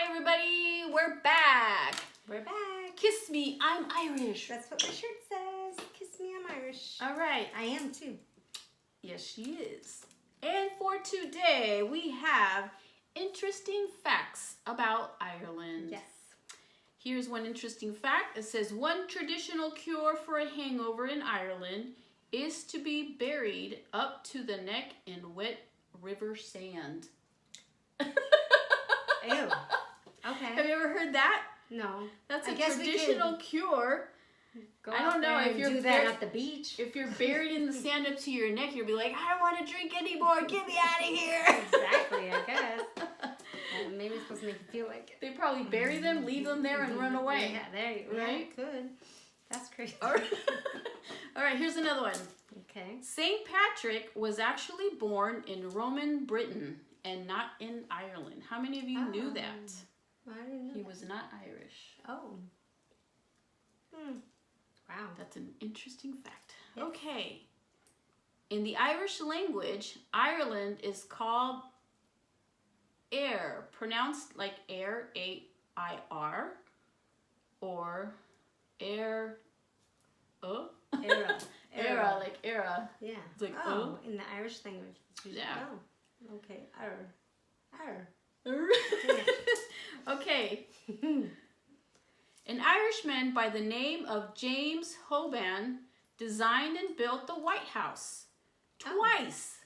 Hi everybody, we're back. We're back. Kiss me, I'm Irish. That's what my shirt says. Kiss me, I'm Irish. All right. I am too. Yes, she is. And for today, we have interesting facts about Ireland. Yes. Here's one interesting fact. It says one traditional cure for a hangover in Ireland is to be buried up to the neck in wet river sand. Ew. Okay. Have you ever heard that? No. That's a I guess we traditional cure. Go I don't out know there if and you're do that at the beach. If you're buried in the sand up to your neck, you'll be like, I don't want to drink anymore. Get me out of here. Exactly, I guess. Maybe it's supposed to make you feel like it. They probably bury them, leave them there, and run away. Yeah, there you go. Right? Yeah, good. That's crazy. All right. All right, here's another one. Okay. St. Patrick was actually born in Roman Britain and not in Ireland. How many of you knew that? I didn't know He that. was not Irish. Oh. Wow. That's an interesting fact. Yes. Okay. In the Irish language, Ireland is called Air, pronounced like air, A-I-R, or air, Era. era, like era. Yeah. It's like, in the Irish language. It's usually, Yeah. Oh. Okay. Arr. Okay. An Irishman by the name of James Hoban designed and built the White House. Twice.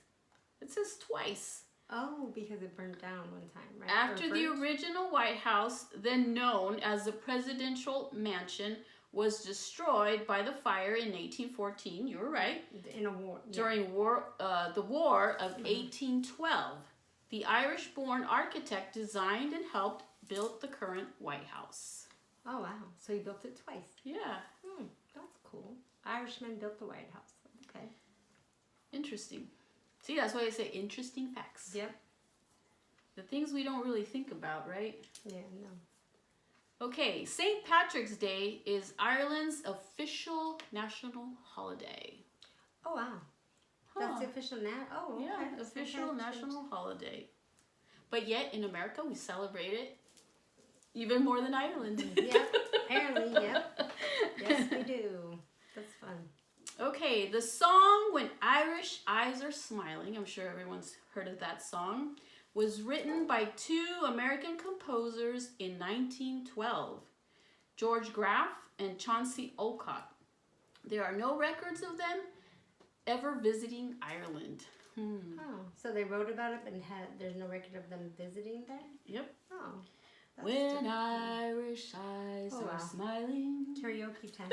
It says twice. Oh, because it burned down one time, right? After the original White House, then known as the Presidential Mansion, was destroyed by the fire in 1814. You were right. In a war. Yeah. During the War of 1812, the Irish-born architect designed and helped build the current White House. Oh, wow. So he built it twice. Yeah. That's cool. Irishman built the White House. Okay. Interesting. See, that's why I say interesting facts. Yep. The things we don't really think about, right? Yeah, no. Okay, St. Patrick's Day is Ireland's official national holiday. Oh, wow. That's the official Oh, yeah, okay. official national holiday. But yet, in America, we celebrate it even more than Ireland. Yeah, apparently, yep. Yes, we do. That's fun. Okay, the song When Irish Eyes Are Smiling, I'm sure everyone's heard of that song, was written by two American composers in 1912, George Graff and Chauncey Olcott. There are no records of them ever visiting Ireland. Oh, so they wrote about it, but there's no record of them visiting there? Yep. Oh. When Irish eyes are smiling. Karaoke time.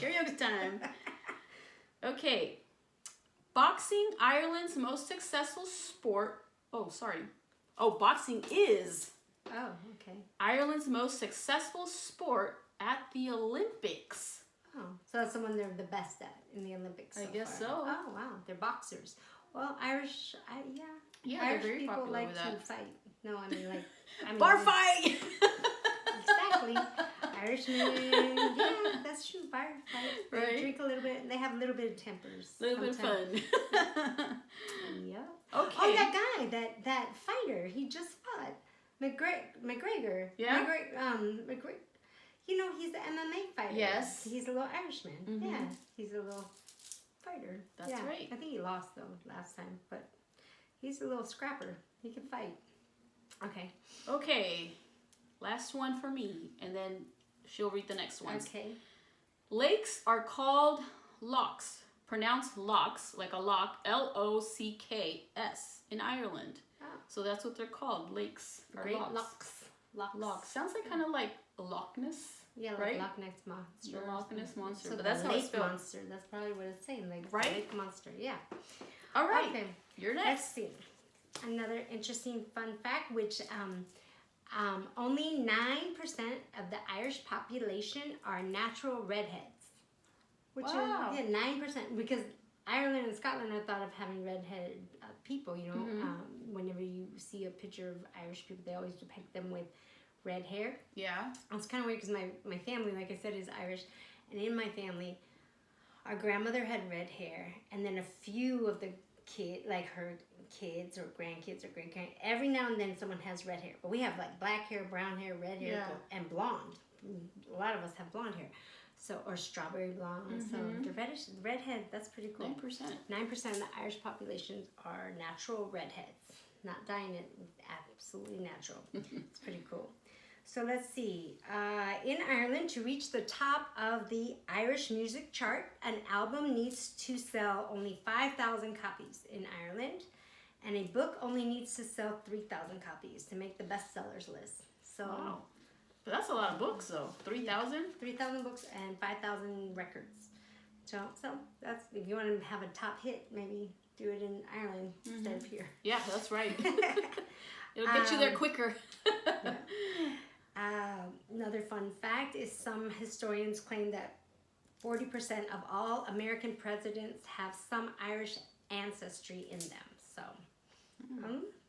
Karaoke time. Okay. Boxing, Ireland's most successful sport. Boxing is Oh, okay. Ireland's most successful sport at the Olympics. Oh, so that's the one they're the best at in the Olympics. I guess far. so. Oh, wow. They're boxers. Well, Irish, Yeah, Irish they're very people popular like with to that. fight. No, I mean Bar fight! Exactly. Irishmen, yeah, that's true. Bar fight. They Right. drink a little bit, and they have a little bit of tempers. A little bit of fun. Yep. Okay. Oh, that guy, that fighter, he just fought. McGregor. Yeah? McGregor. You know, he's the MMA fighter. Yes. He's a little Irishman. Mhm. Yeah. He's a little fighter. That's yeah. right. I think he lost, though, last time. But he's a little scrapper. He can fight. Okay. Okay. Last one for me, and then she'll read the next ones. Okay. Lakes are called lochs, pronounced locks, like a lock, L-O-C-K-S, in Ireland. Oh. So that's what they're called, lakes. Or Great lochs. Locks. Lochs. Sounds like kind of like Loch Ness. Yeah, like right? Loch Ness Monster. The Loch Ness Monster, So but that's the how it's lake spelled. monster. That's probably what it's saying. Like Right? Lake monster. Yeah. All right. Okay. You're Let's next. see. Another interesting fun fact, which only 9% of the Irish population are natural redheads. Which Wow. is 9%, because Ireland and Scotland are thought of having redheaded people. You know, whenever you see a picture of Irish people, they always depict them with red hair. Yeah. It's kind of weird because my family, like I said, is Irish, and in my family, our grandmother had red hair, and then a few of the her kids or grandkids or great-grand, every now and then someone has red hair. But we have like black hair, brown hair, red hair, Yeah. and blonde. A lot of us have blonde hair. So, or strawberry blonde. So the redhead, that's pretty cool. 9%. 9% of the Irish population are natural redheads. Not dyeing it, absolutely natural. It's pretty cool. So let's see. In Ireland, to reach the top of the Irish music chart, an album needs to sell only 5,000 copies in Ireland, and a book only needs to sell 3,000 copies to make the bestsellers list. So Wow. But that's a lot of books, though. 3,000? 3,000 books and 5,000 records. So that's, if you want to have a top hit, maybe do it in Ireland instead of here. Yeah, that's right. It'll get you there quicker. Another fun fact is some historians claim that 40% of all American presidents have some Irish ancestry in them. So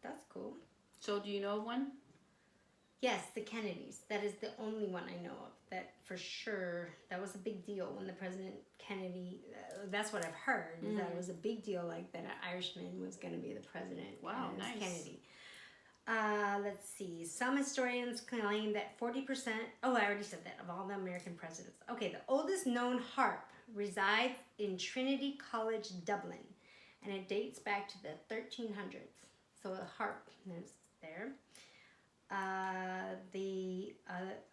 that's cool. So do you know one? Yes, the Kennedys. That is the only one I know of. That for sure, that was a big deal when the President Kennedy, that's what I've heard, is that it was a big deal, like that an Irishman was going to be the president. Wow, and it was nice. Kennedy. Let's see. Some historians claim that 40%, oh, I already said that, of all the American presidents. Okay, the oldest known harp resides in Trinity College, Dublin, and it dates back to the 1300s. So the harp is there.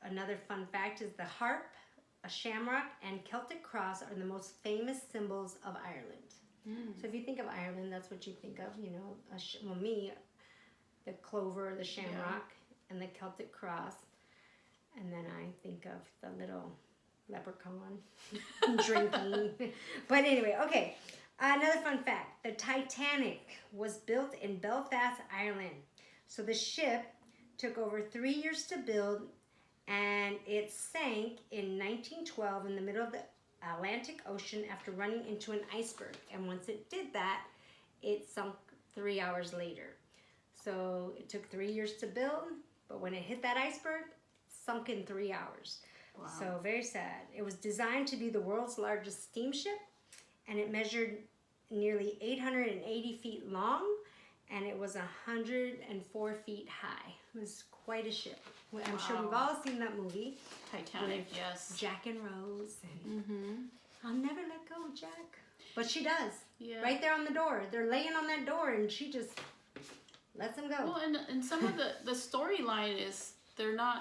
Another fun fact is the harp, a shamrock, and Celtic cross are the most famous symbols of Ireland. So if you think of Ireland, that's what you think of, you know, me, the clover, the shamrock, and the Celtic cross. And then I think of the little leprechaun drinking. But anyway, okay. Another fun fact. The Titanic was built in Belfast, Ireland. So the ship took over 3 years to build, and it sank in 1912 in the middle of the Atlantic Ocean after running into an iceberg. And once it did that, it sunk 3 hours later. So it took 3 years to build, but when it hit that iceberg, it sunk in 3 hours. Wow. So very sad. It was designed to be the world's largest steamship, and it measured nearly 880 feet long, and it was 104 feet high. It was quite a ship. I'm sure we've all seen that movie. Titanic, with yes. Jack and Rose. And I'll never let go, Jack. But she does. Yeah. Right there on the door. They're laying on that door, and she just lets them go. Well, and some of the storyline is,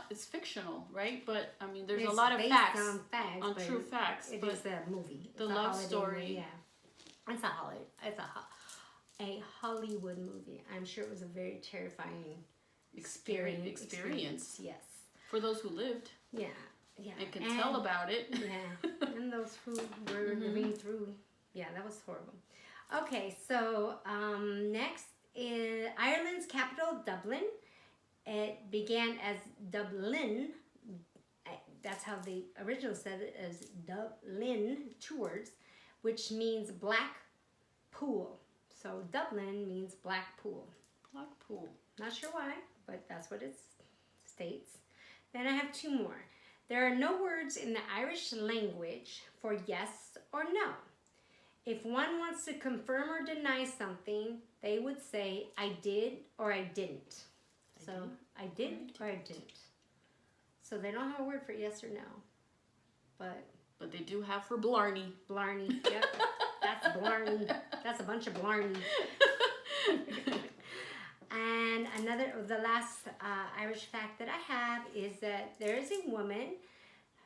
it's fictional, right? But, I mean, there's It's a lot of based facts. on facts, On but true facts. It but is a movie. the It's a love holiday story. movie, yeah. It's a holiday. It's a Hollywood movie. I'm sure it was a very terrifying experience. Yes. For those who lived Yeah. Yeah. and can tell about it. Yeah. And those who were living through. Yeah, that was horrible. Okay, so next in Ireland's capital, Dublin. It began as Dublin. That's how the original said it, as Dublin, 2 words, which means black pool. So Dublin means black pool. Blackpool. Not sure why, but that's what it states. Then I have 2 more. There are no words in the Irish language for yes or no. If one wants to confirm or deny something, they would say, I did or I didn't. So I did or I didn't. So they don't have a word for yes or no. But they do have for Blarney. Blarney. Yep. That's Blarney. That's a bunch of Blarney. And the last Irish fact that I have is that there is a woman.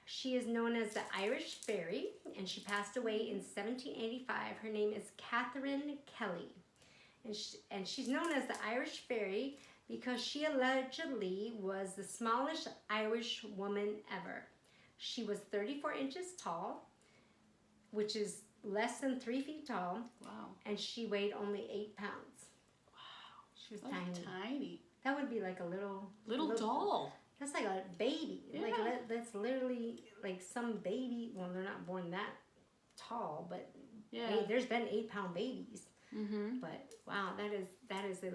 She is known as the Irish Fairy, and she passed away in 1785. Her name is Catherine Kelly. And she's known as the Irish Fairy because she allegedly was the smallest Irish woman ever. She was 34 inches tall, which is less than 3 feet tall. Wow. And she weighed only 8 pounds. Wow. She was That's tiny. That would be like a little doll. That's like a baby. Yeah. Like that's literally like some baby. Well, they're not born that tall, but Yeah. there's been 8-pound babies. Mm-hmm. But wow, that is a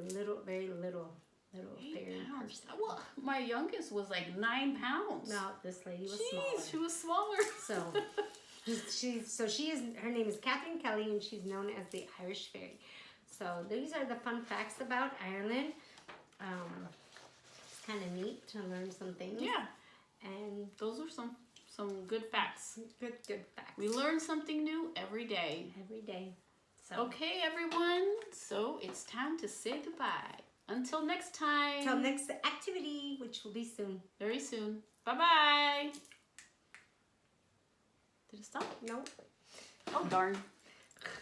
very little 8 fairy pounds. person. Well, my youngest was like 9 pounds. No, this lady was Jeez, smaller. she was smaller. So her name is Catherine Kelly, and she's known as the Irish Fairy. So these are the fun facts about Ireland. It's kind of neat to learn some things. Yeah. And Those are some good facts. good facts. We learn something new every day. Every day. So Okay, everyone. So it's time to say goodbye. Until next time. till next activity, which will be soon. Very soon. Bye-bye. Did it stop? Nope. Oh, darn.